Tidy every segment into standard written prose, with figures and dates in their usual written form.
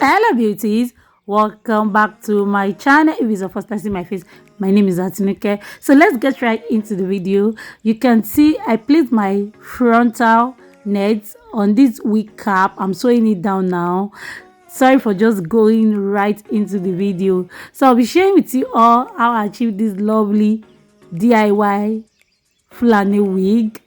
Hello beauties, welcome back to my channel. If it's your first time seeing my face, my name is Atinuke. So let's get right into the video. You can see I placed my frontal net on this wig cap. I'm sewing it down now. Sorry for just going right into the video. So I'll be sharing with you all how I achieved this lovely DIY fulani wig.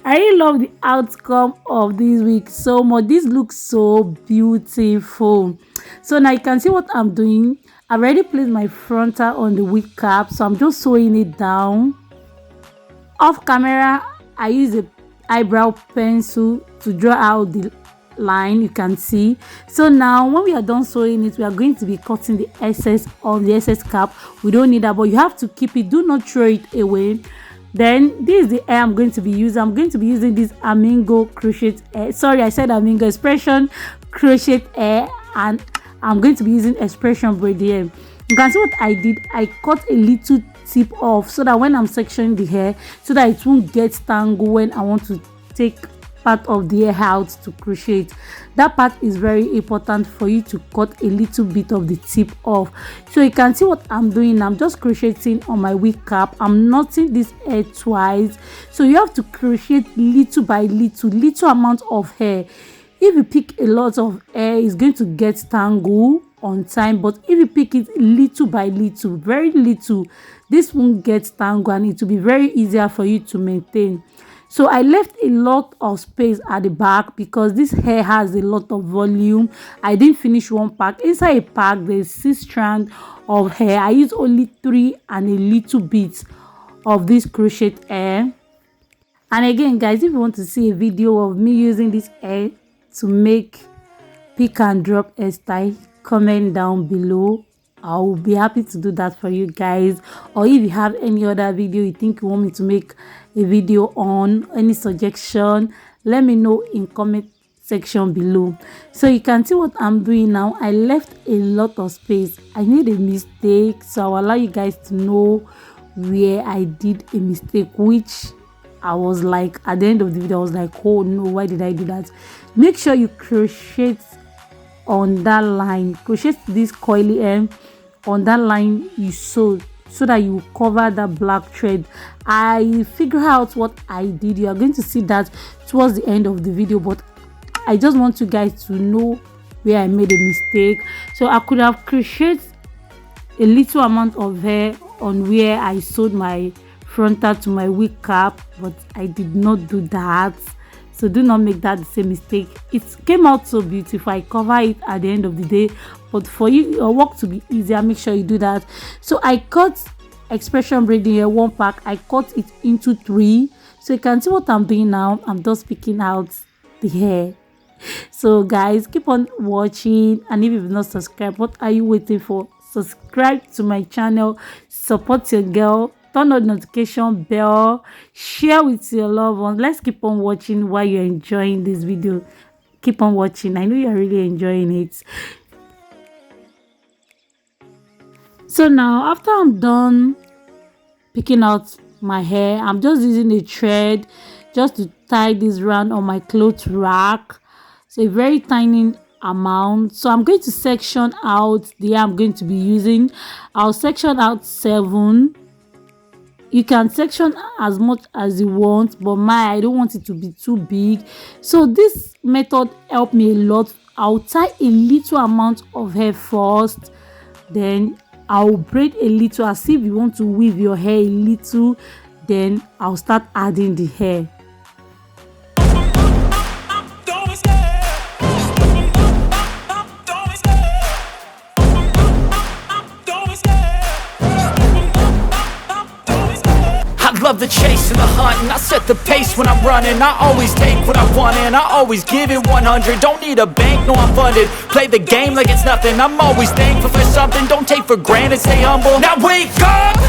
I really love the outcome of this wig so much. This looks so beautiful. So now you can see what I'm doing. I've already placed my frontal on the wig cap, so I'm just sewing it down. Off camera, I use a eyebrow pencil to draw out the line. You can see. So now when we are done sewing it, we are going to be cutting the excess of the excess cap. We don't need that, but you have to keep it. Do not throw it away. Then this is the hair I'm going to be using. I'm going to be using this Amingo crochet hair. Sorry, I said Amingo expression crochet hair, and I'm going to be using expression braid here. You can see what I did. I cut a little tip off so that when I'm sectioning the hair, so that it won't get tangled when I want to take part of the hair out to crochet it. That part is very important for you to cut a little bit of the tip off. So you can see what I'm doing. I'm just crocheting on my wig cap. I'm knotting this hair twice, so you have to crochet little by little amount of hair. If you pick a lot of hair, it's going to get tangled on time, but if you pick it little by little, very little, this won't get tangled and it will be very easier for you to maintain. So I left a lot of space at the back because this hair has a lot of volume. I didn't finish one pack. Inside a pack, there's 6 strands of hair. I used only 3 and a little bit of this crochet hair. And again, guys, if you want to see a video of me using this hair to make pick and drop hairstyle, comment down below. I will be happy to do that for you guys. Or if you have any other video you think you want me to make a video on, any suggestion, let me know in comment section below. So you can see what I'm doing now. I left a lot of space. I made a mistake, so I'll allow you guys to know where I did a mistake, which I was like, at the end of the video I was like, oh no, why did I do that? Make sure you crochet on that line, crochet this coily end on that line you sewed, so that you cover that black thread. I figure out what I did. You are going to see that towards the end of the video, but I just want you guys to know where I made a mistake. So I could have crocheted a little amount of hair on where I sewed my frontal to my wig cap, but I did not do that. So do not make that the same mistake. It came out so beautiful. I cover it at the end of the day, but for you your work to be easier, make sure you do that. So I cut expression braiding here, one pack. I cut it into 3. So you can see what I'm doing now. I'm just picking out the hair. So guys, keep on watching, and if you've not subscribed, what are you waiting for? Subscribe to my channel, support your girl, turn on the notification bell, share with your loved ones. Let's keep on watching while you're enjoying this video. Keep on watching. I know you're really enjoying it. So now after I'm done picking out my hair, I'm just using a thread just to tie this round on my clothes rack. So a very tiny amount. So I'm going to section out the hair I'm going to be using. I'll section out 7. You can section as much as you want, but I don't want it to be too big. So this method helped me a lot. I'll tie a little amount of hair first, then I'll braid a little, as if you want to weave your hair a little, then I'll start adding the hair. Love the chase and the hunt, and I set the pace when I'm running. I always take what I want and I always give it 100. Don't need a bank, no I'm funded. Play the game like it's nothing. I'm always thankful for something. Don't take for granted, stay humble. Now wake up,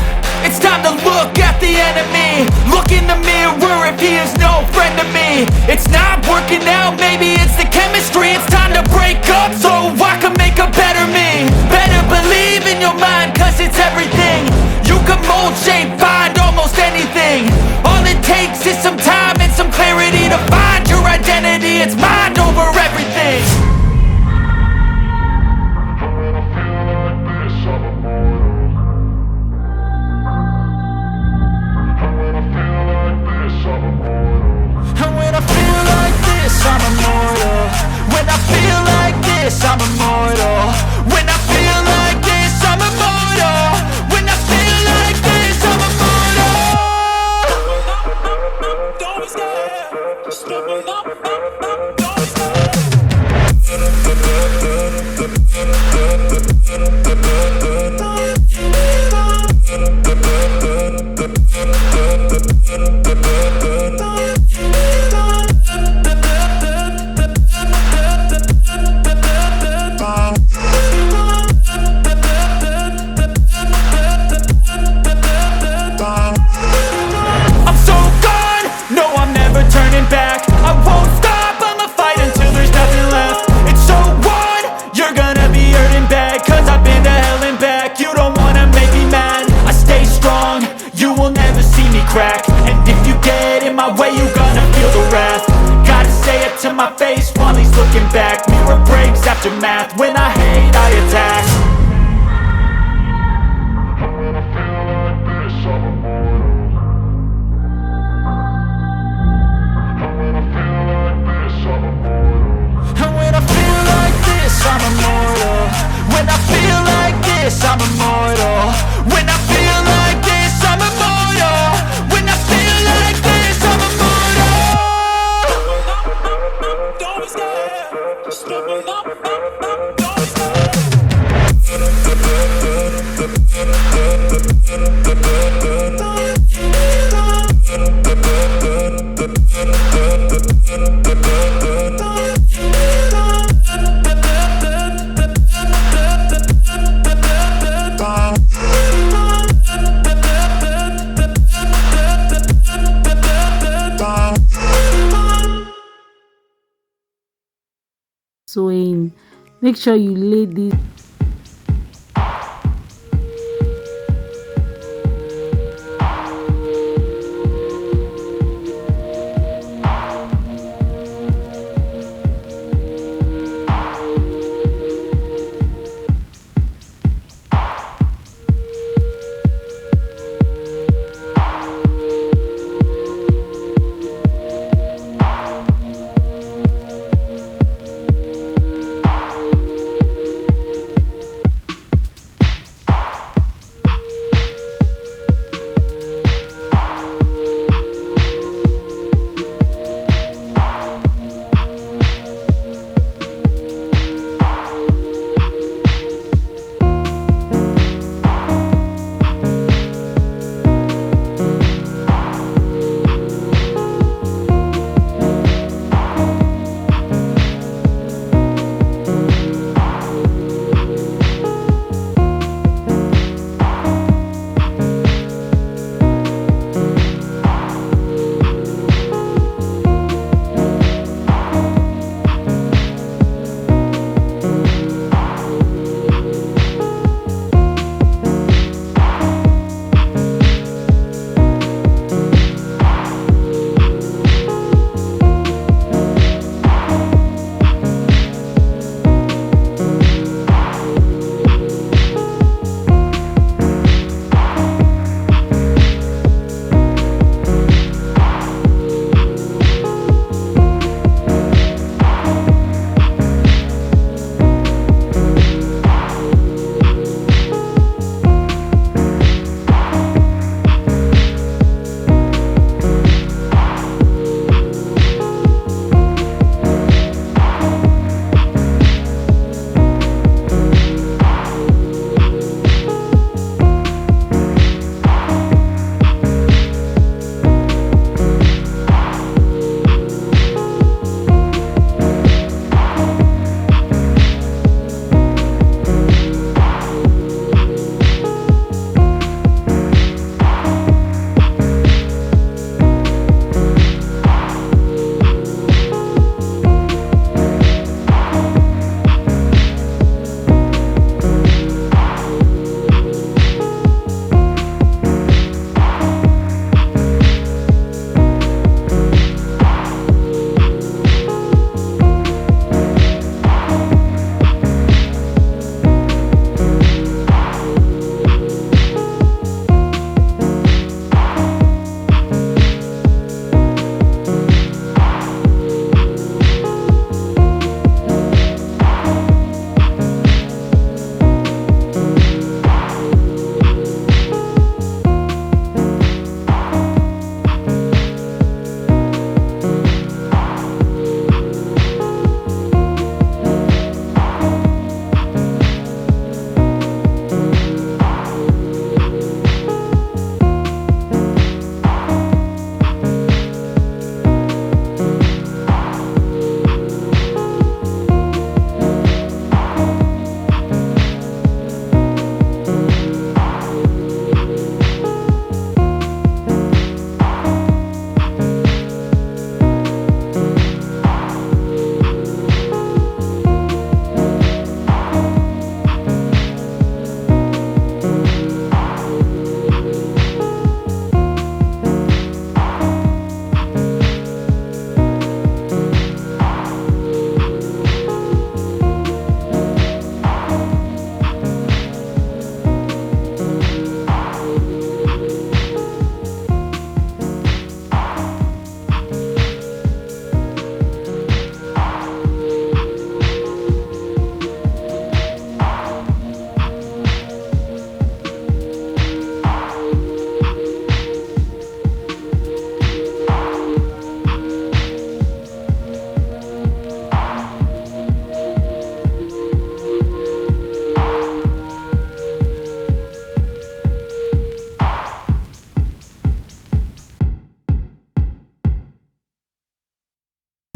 it's time to look at the enemy. Look in the mirror if he is no friend to me. It's not working out, maybe it's the chemistry. It's time to break up so I can make a better me. Better believe in your mind, cause it's everything. You can mold, shape, find almost anything. All it takes is some time and some clarity to find your identity. It's mind over everything. I'm immortal. When I feel like this, I'm immortal. When I feel like this, I'm immortal. Don't be scared. Just double up, don't be scared. I'm so gone, no I'm never turning back. I won't stop, I'ma fight until there's nothing left. It's so on, you're gonna be hurting bad, cause I've been to hell and back. You don't wanna make me mad, I stay strong, you will never see me crack. And if you get in my way, you gonna feel the wrath. Gotta say it to my face while he's looking back. Mirror breaks after math, when I hate I attack. And when I feel like this, I'm immortal. When I feel like this, I'm immortal. When I feel like this, I'm immortal. When I feel like this, I'm immortal. Don't be scared. Just double up, don't be scared. Sewing, make sure you lay this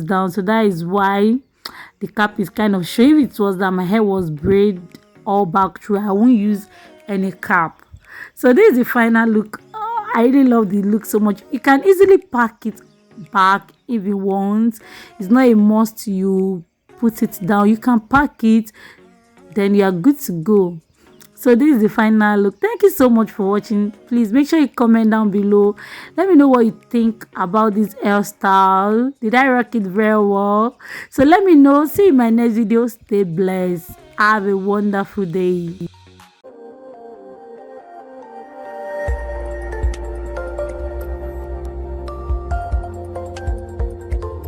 down, so that is why the cap is kind of short. If it was that my hair was braid all back through, I won't use any cap. So this is the final look. I really love the look so much. You can easily pack it back if you want. It's not a must you put it down. You can pack it, then you are good to go. So this is the final look. Thank you so much for watching. Please make sure you comment down below. Let me know what you think about this hairstyle. Did I rock it very well? So let me know. See you in my next video. Stay blessed. Have a wonderful day.